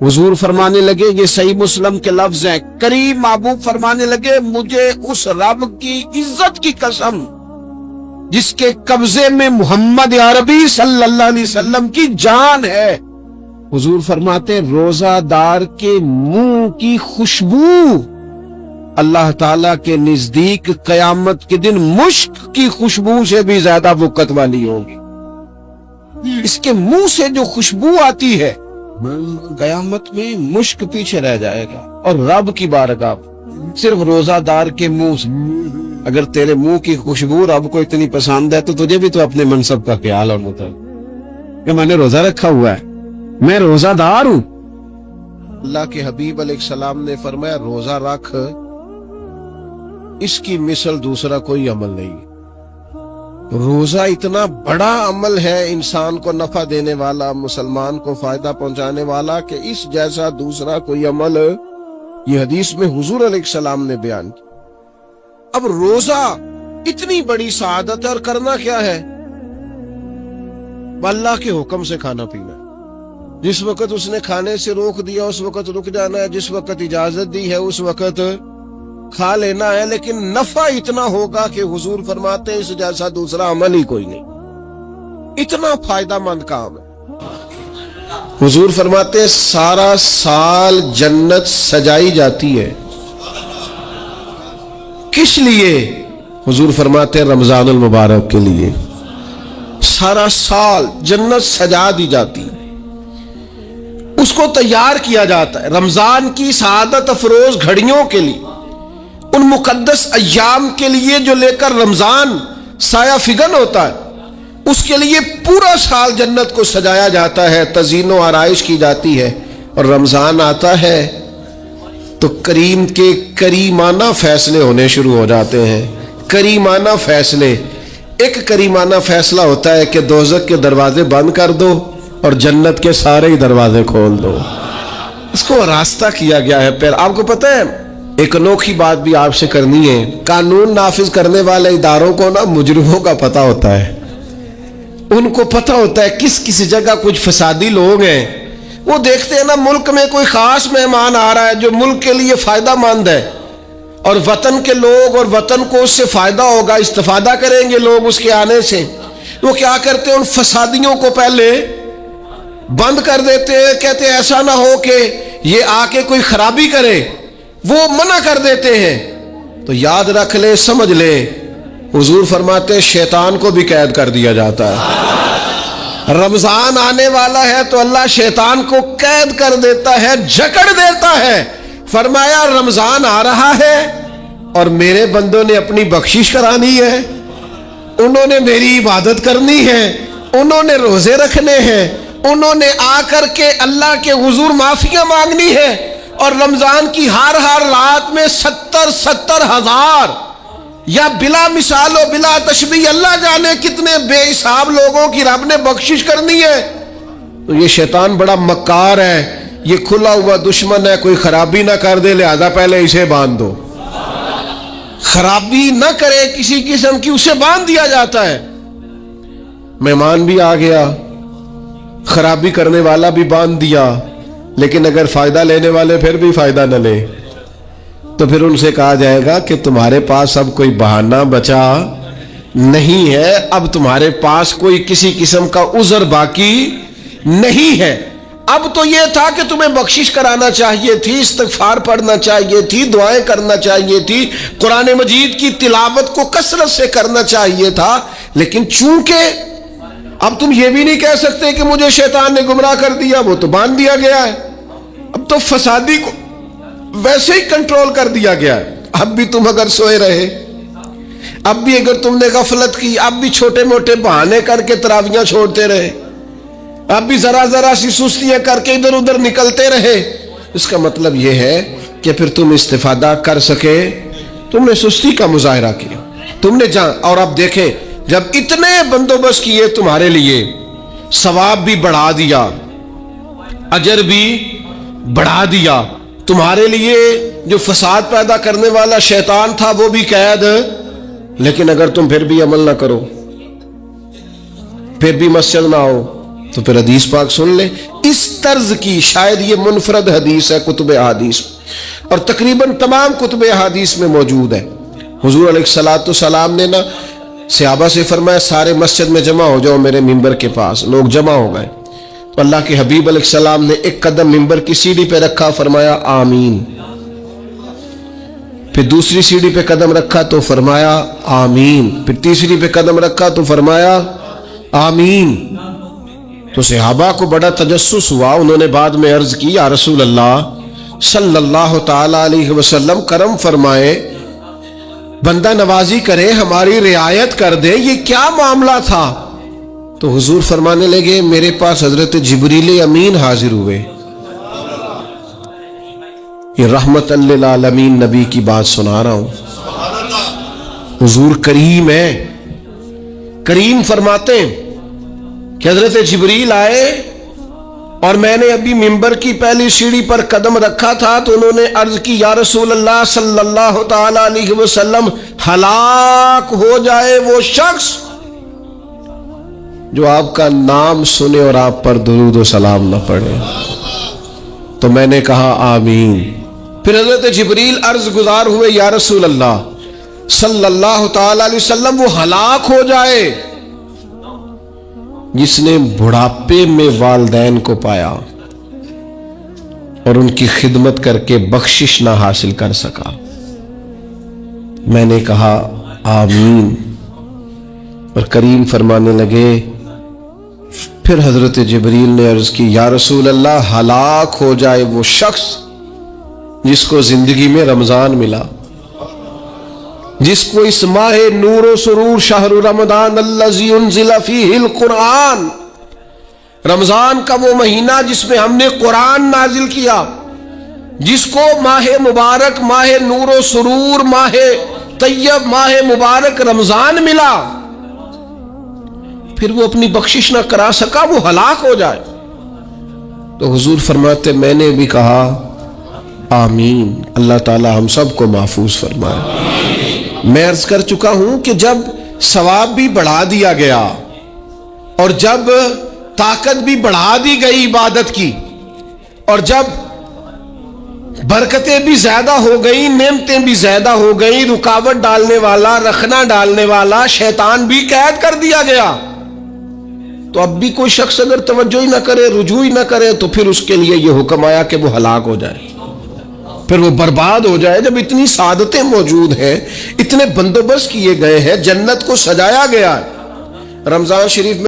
حضور فرمانے لگے، یہ صحیح مسلم کے لفظ ہیں، کریم محبوب فرمانے لگے مجھے اس رب کی عزت کی قسم جس کے قبضے میں محمد عربی صلی اللہ علیہ وسلم کی جان ہے، حضور فرماتے روزہ دار کے منہ کی خوشبو اللہ تعالیٰ کے نزدیک قیامت کے دن مشک کی خوشبو سے بھی زیادہ وقت والی ہوگی۔ اس کے منہ سے جو خوشبو آتی ہے قیامت میں مشک پیچھے رہ جائے گا، اور رب کی بارگاہ صرف روزہ دار کے منہ سے۔ اگر تیرے منہ کی خوشبو رب کو اتنی پسند ہے تو تجھے بھی تو اپنے منصب کا خیال اور مطلب کہ میں نے روزہ رکھا ہوا ہے، میں روزہ دار ہوں۔ اللہ کے حبیب علیہ السلام نے فرمایا روزہ رکھ، اس کی مثل دوسرا کوئی عمل نہیں۔ روزہ اتنا بڑا عمل ہے، انسان کو نفع دینے والا، مسلمان کو فائدہ پہنچانے والا، کہ اس جیسا دوسرا کوئی عمل یہ حدیث میں حضور علیہ السلام نے بیان کی۔ اب روزہ اتنی بڑی سعادت ہے، اور کرنا کیا ہے؟ اللہ کے حکم سے کھانا پینا۔ جس وقت اس نے کھانے سے روک دیا اس وقت رک جانا ہے، جس وقت اجازت دی ہے اس وقت کھا لینا ہے، لیکن نفع اتنا ہوگا کہ حضور فرماتے ہیں اس جیسا دوسرا عمل ہی کوئی نہیں، اتنا فائدہ مند کام ہے۔ حضور فرماتے ہیں سارا سال جنت سجائی جاتی ہے، کس لیے؟ حضور فرماتے ہیں رمضان المبارک کے لیے سارا سال جنت سجا دی جاتی ہے، اس کو تیار کیا جاتا ہے رمضان کی سعادت افروز گھڑیوں کے لیے، ان مقدس ایام کے لیے جو لے کر رمضان سایہ فگن ہوتا ہے، اس کے لیے پورا سال جنت کو سجایا جاتا ہے، تزئین و آرائش کی جاتی ہے، اور رمضان آتا ہے تو کریم کے کریمانہ فیصلے ہونے شروع ہو جاتے ہیں۔ کریمانہ فیصلے، ایک کریمانہ فیصلہ ہوتا ہے کہ دوزخ کے دروازے بند کر دو اور جنت کے سارے ہی دروازے کھول دو، اس کو راستہ کیا گیا ہے۔ پھر آپ کو پتہ ہے ایک انوکھی بات بھی آپ سے کرنی ہے، قانون نافذ کرنے والے اداروں کو نا مجرموں کا پتہ ہوتا ہے، ان کو پتہ ہوتا ہے کس جگہ کچھ فسادی لوگ ہیں، وہ دیکھتے ہیں نا ملک میں کوئی خاص مہمان آ رہا ہے جو ملک کے لیے فائدہ مند ہے، اور وطن کے لوگ اور وطن کو اس سے فائدہ ہوگا، استفادہ کریں گے لوگ اس کے آنے سے، وہ کیا کرتے ہیں ان فسادیوں کو پہلے بند کر دیتے ہیں، کہتے ہیں ایسا نہ ہو کہ یہ آ کے کوئی خرابی کرے، وہ منع کر دیتے ہیں۔ تو یاد رکھ لے، سمجھ لے، حضور فرماتے ہیں شیطان کو بھی قید کر دیا جاتا ہے۔ رمضان آنے والا ہے تو اللہ شیطان کو قید کر دیتا ہے، جکڑ دیتا ہے۔ فرمایا رمضان آ رہا ہے اور میرے بندوں نے اپنی بخشش کرانی ہے، انہوں نے میری عبادت کرنی ہے، انہوں نے روزے رکھنے ہیں، انہوں نے آ کر کے اللہ کے حضور معافیاں مانگنی ہے، اور رمضان کی ہر رات میں 70 ہزار یا بلا مثال و بلا تشبیہ اللہ جانے کتنے بے حساب لوگوں کی رب نے بخشش کرنی ہے۔ تو یہ شیطان بڑا مکار ہے، یہ کھلا ہوا دشمن ہے، کوئی خرابی نہ کر دے لہذا پہلے اسے باندھ دو، خرابی نہ کرے کسی قسم کی اسے باندھ دیا جاتا ہے۔ مہمان بھی آ گیا، خرابی کرنے والا بھی باندھ دیا، لیکن اگر فائدہ لینے والے پھر بھی فائدہ نہ لے تو پھر ان سے کہا جائے گا کہ تمہارے پاس اب کوئی بہانہ بچا نہیں ہے، اب تمہارے پاس کوئی کسی قسم کا عذر باقی نہیں ہے۔ اب تو یہ تھا کہ تمہیں بخشش کرانا چاہیے تھی، استغفار پڑھنا چاہیے تھی، دعائیں کرنا چاہیے تھی، قرآن مجید کی تلاوت کو کثرت سے کرنا چاہیے تھا، لیکن چونکہ اب تم یہ بھی نہیں کہہ سکتے کہ مجھے شیطان نے گمراہ کر دیا، وہ تو باندھ دیا گیا ہے، اب تو فسادی کو ویسے ہی کنٹرول کر دیا گیا ہے۔ اب بھی تم اگر سوئے رہے، اب بھی اگر تم نے غفلت کی، اب بھی چھوٹے موٹے بہانے کر کے تراویحاں چھوڑتے رہے، اب بھی ذرا سی سستیاں کر کے ادھر ادھر نکلتے رہے، اس کا مطلب یہ ہے کہ پھر تم استفادہ کر سکے، تم نے سستی کا مظاہرہ کیا، تم نے اور اب دیکھیں جب اتنے بندوبست کیے تمہارے لیے، ثواب بھی بڑھا دیا، اجر بھی بڑھا دیا، تمہارے لیے جو فساد پیدا کرنے والا شیطان تھا وہ بھی قید، لیکن اگر تم پھر بھی عمل نہ کرو، پھر بھی مسجد نہ آؤ، تو پھر حدیث پاک سن لیں اس طرز کی. شاید یہ منفرد حدیث ہے کتب احادیث اور تقریباً تمام کتب احادیث میں موجود ہے. حضور علیہ الصلوۃ والسلام نے نا صحابہ سے فرمایا سارے مسجد میں جمع ہو جاؤ میرے ممبر کے پاس. لوگ جمع ہو گئے تو اللہ کے حبیب علیہ السلام نے ایک قدم ممبر کی سیڑھی پہ رکھا, فرمایا آمین. پھر دوسری سیڑھی پہ قدم رکھا تو فرمایا آمین. پھر تیسری پہ قدم رکھا تو فرمایا آمین. تو صحابہ کو بڑا تجسس ہوا. انہوں نے بعد میں عرض کی یا رسول اللہ صلی اللہ تعالی علیہ وسلم کرم فرمائے, بندہ نوازی کرے, ہماری رعایت کر دے, یہ کیا معاملہ تھا؟ تو حضور فرمانے لگے میرے پاس حضرت جبریل امین حاضر ہوئے. یہ رحمت للعالمین نبی کی بات سنا رہا ہوں. حضور کریم ہے. کریم فرماتے ہیں کہ حضرت جبریل آئے اور میں نے ابھی ممبر کی پہلی سیڑھی پر قدم رکھا تھا تو انہوں نے عرض کی یا رسول اللہ صلی اللہ تعالی علیہ وسلم ہلاک ہو جائے وہ شخص جو آپ کا نام سنے اور آپ پر درود و سلام نہ پڑھے. تو میں نے کہا آمین. پھر حضرت جبریل عرض گزار ہوئے یا رسول اللہ صلی اللہ تعالی علیہ وسلم وہ ہلاک ہو جائے جس نے بڑھاپے میں والدین کو پایا اور ان کی خدمت کر کے بخشش نہ حاصل کر سکا. میں نے کہا آمین. اور کریم فرمانے لگے پھر حضرت جبریل نے عرض کی یا رسول اللہ ہلاک ہو جائے وہ شخص جس کو زندگی میں رمضان ملا, جس کو اس ماہ نور و سرور شہر رمضان الذی انزل فیہ القرآن, رمضان کا وہ مہینہ جس میں ہم نے قرآن نازل کیا, جس کو ماہ مبارک, ماہ نور و سرور, ماہ طیب, ماہ مبارک رمضان ملا, پھر وہ اپنی بخشش نہ کرا سکا, وہ ہلاک ہو جائے. تو حضور فرماتے میں نے بھی کہا آمین. اللہ تعالی ہم سب کو محفوظ فرمائے. میں عرض کر چکا ہوں کہ جب ثواب بھی بڑھا دیا گیا اور جب طاقت بھی بڑھا دی گئی عبادت کی اور جب برکتیں بھی زیادہ ہو گئیں, نعمتیں بھی زیادہ ہو گئیں, رکاوٹ ڈالنے والا, رخنا ڈالنے والا شیطان بھی قید کر دیا گیا, تو اب بھی کوئی شخص اگر توجہ ہی نہ کرے, رجوع ہی نہ کرے, تو پھر اس کے لیے یہ حکم آیا کہ وہ ہلاک ہو جائے, پھر وہ برباد ہو جائے. جب اتنی سعادتیں موجود ہیں, اتنے بندوبست کیے گئے ہیں, جنت کو سجایا گیا ہے. رمضان شریف میں